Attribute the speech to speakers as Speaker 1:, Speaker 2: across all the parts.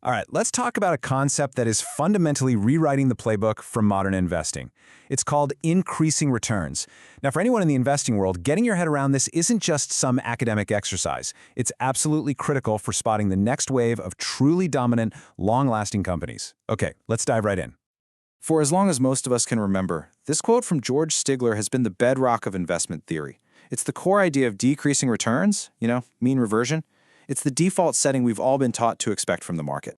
Speaker 1: All right, let's talk about a concept that is fundamentally rewriting the playbook for modern investing. It's called increasing returns. Now, for anyone in the investing world, getting your head around this isn't just some academic exercise. It's absolutely critical for spotting the next wave of truly dominant, long-lasting companies. Okay, let's dive right in.
Speaker 2: For as long as most of us can remember, this quote from George Stigler has been the bedrock of investment theory. It's the core idea of decreasing returns, mean reversion. It's the default setting we've all been taught to expect from the market.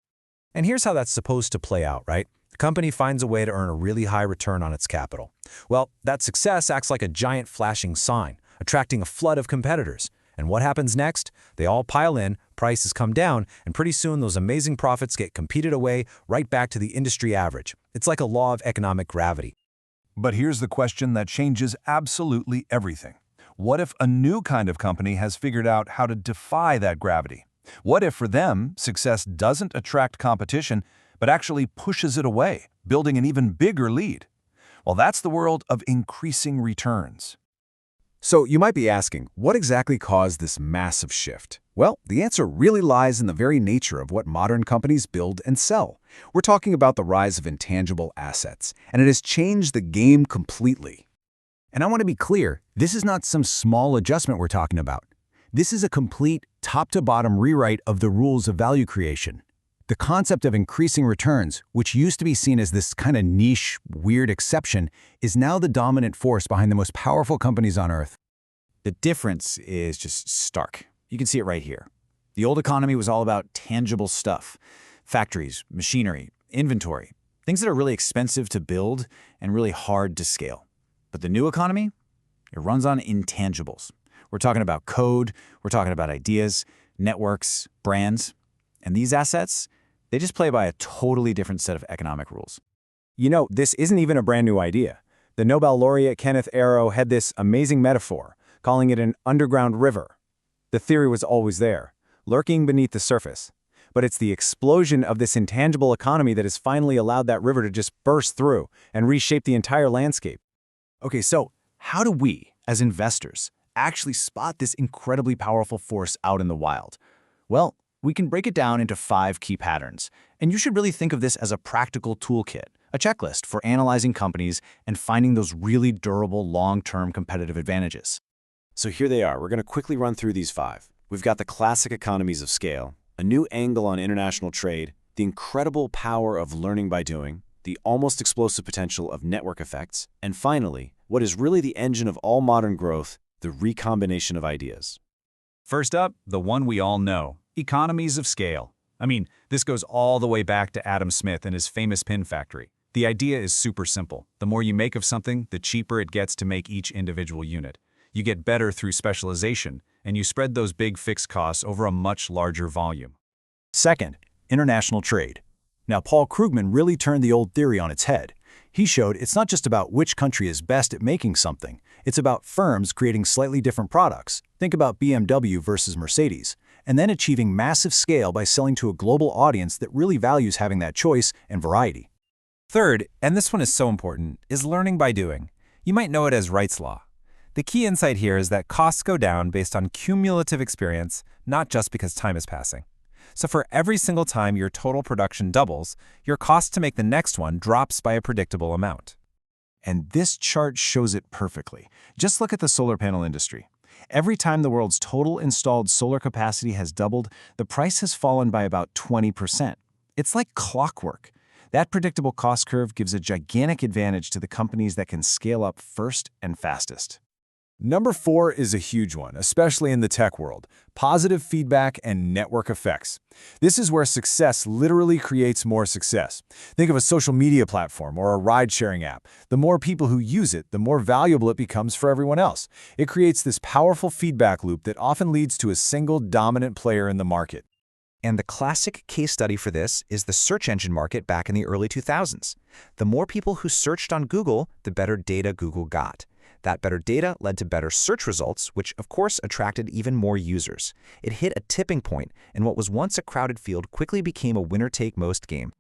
Speaker 3: And here's how that's supposed to play out, right? The company finds a way to earn a really high return on its capital. Well, that success acts like a giant flashing sign, attracting a flood of competitors. And what happens next? They all pile in, prices come down, and pretty soon those amazing profits get competed away right back to the industry average. It's like a law of economic gravity.
Speaker 4: But here's the question that changes absolutely everything. What if a new kind of company has figured out how to defy that gravity? What if, for them, success doesn't attract competition, but actually pushes it away, building an even bigger lead? Well, that's the world of increasing returns.
Speaker 1: So you might be asking, what exactly caused this massive shift? Well, the answer really lies in the very nature of what modern companies build and sell. We're talking about the rise of intangible assets, and it has changed the game completely. And I want to be clear, this is not some small adjustment we're talking about. This is a complete top-to-bottom rewrite of the rules of value creation. The concept of increasing returns, which used to be seen as this kind of niche, weird exception, is now the dominant force behind the most powerful companies on Earth.
Speaker 5: The difference is just stark. You can see it right here. The old economy was all about tangible stuff. Factories, machinery, inventory, things that are really expensive to build and really hard to scale. But the new economy, it runs on intangibles. We're talking about code, we're talking about ideas, networks, brands. And these assets, they just play by a totally different set of economic rules.
Speaker 1: You know, this isn't even a brand new idea. The Nobel laureate Kenneth Arrow had this amazing metaphor, calling it an underground river. The theory was always there, lurking beneath the surface. But it's the explosion of this intangible economy that has finally allowed that river to just burst through and reshape the entire landscape.
Speaker 5: Okay, so how do we, as investors, actually spot this incredibly powerful force out in the wild? Well, we can break it down into 5 key patterns, and you should really think of this as a practical toolkit, a checklist for analyzing companies and finding those really durable, long-term competitive advantages.
Speaker 6: So here they are. We're going to quickly run through these 5. We've got the classic economies of scale, a new angle on international trade, the incredible power of learning by doing, the almost explosive potential of network effects, and finally, what is really the engine of all modern growth, the recombination of ideas.
Speaker 7: First up, the one we all know, economies of scale. I mean, this goes all the way back to Adam Smith and his famous pin factory. The idea is super simple. The more you make of something, the cheaper it gets to make each individual unit. You get better through specialization, and you spread those big fixed costs over a much larger volume.
Speaker 2: Second, international trade. Now, Paul Krugman really turned the old theory on its head. He showed it's not just about which country is best at making something. It's about firms creating slightly different products. Think about BMW versus Mercedes, and then achieving massive scale by selling to a global audience that really values having that choice and variety.
Speaker 3: Third, and this one is so important, is learning by doing. You might know it as Wright's Law. The key insight here is that costs go down based on cumulative experience, not just because time is passing. So for every single time your total production doubles, your cost to make the next one drops by a predictable amount.
Speaker 2: And this chart shows it perfectly. Just look at the solar panel industry. Every time the world's total installed solar capacity has doubled, the price has fallen by about 20%. It's like clockwork. That predictable cost curve gives a gigantic advantage to the companies that can scale up first and fastest.
Speaker 1: Number 4 is a huge one, especially in the tech world: positive feedback and network effects. This is where success literally creates more success. Think of a social media platform or a ride-sharing app. The more people who use it, the more valuable it becomes for everyone else. It creates this powerful feedback loop that often leads to a single dominant player in the market.
Speaker 3: And the classic case study for this is the search engine market back in the early 2000s. The more people who searched on Google, the better data Google got. That better data led to better search results, which of course attracted even more users. It hit a tipping point, and what was once a crowded field quickly became a winner-take-most game.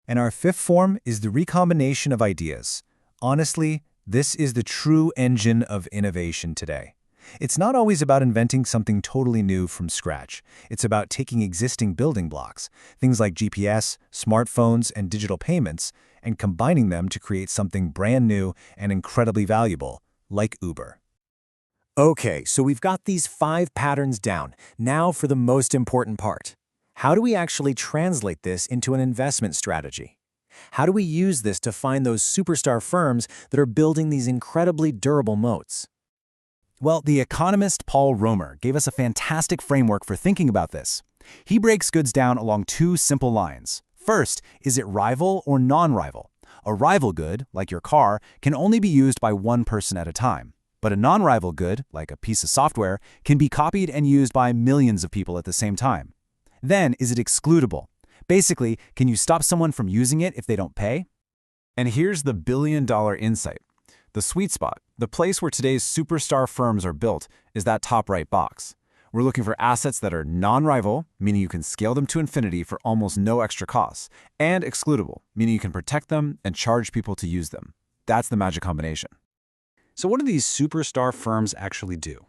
Speaker 2: And our 5th form is the recombination of ideas. Honestly, this is the true engine of innovation today. It's not always about inventing something totally new from scratch. It's about taking existing building blocks, things like GPS, smartphones, and digital payments, and combining them to create something brand new and incredibly valuable, like Uber.
Speaker 3: Okay, so we've got these 5 patterns down. Now for the most important part. How do we actually translate this into an investment strategy? How do we use this to find those superstar firms that are building these incredibly durable moats?
Speaker 2: Well, the economist Paul Romer gave us a fantastic framework for thinking about this. He breaks goods down along 2 simple lines. First, is it rival or non-rival? A rival good, like your car, can only be used by one person at a time. But a non-rival good, like a piece of software, can be copied and used by millions of people at the same time. Then, is it excludable? Basically, can you stop someone from using it if they don't pay?
Speaker 4: And here's the billion-dollar insight. The sweet spot, the place where today's superstar firms are built, is that top right box. We're looking for assets that are non-rival, meaning you can scale them to infinity for almost no extra costs, and excludable, meaning you can protect them and charge people to use them. That's the magic combination.
Speaker 7: So what do these superstar firms actually do?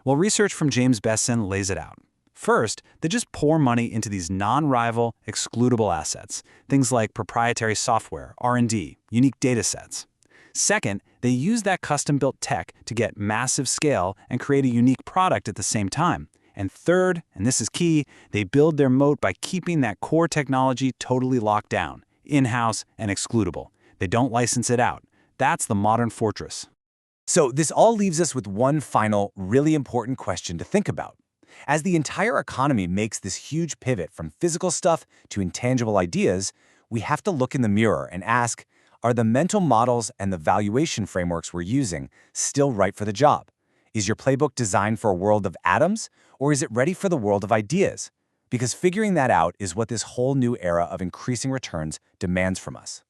Speaker 7: Well, research from James Besson lays it out. First, they just pour money into these non-rival, excludable assets, things like proprietary software, R&D, unique data sets. Second, they use that custom-built tech to get massive scale and create a unique product at the same time. And third, and this is key, they build their moat by keeping that core technology totally locked down, in-house and excludable. They don't license it out. That's the modern fortress.
Speaker 3: So this all leaves us with one final, really important question to think about. As the entire economy makes this huge pivot from physical stuff to intangible ideas, we have to look in the mirror and ask, are the mental models and the valuation frameworks we're using still right for the job? Is your playbook designed for a world of atoms, or is it ready for the world of ideas? Because figuring that out is what this whole new era of increasing returns demands from us.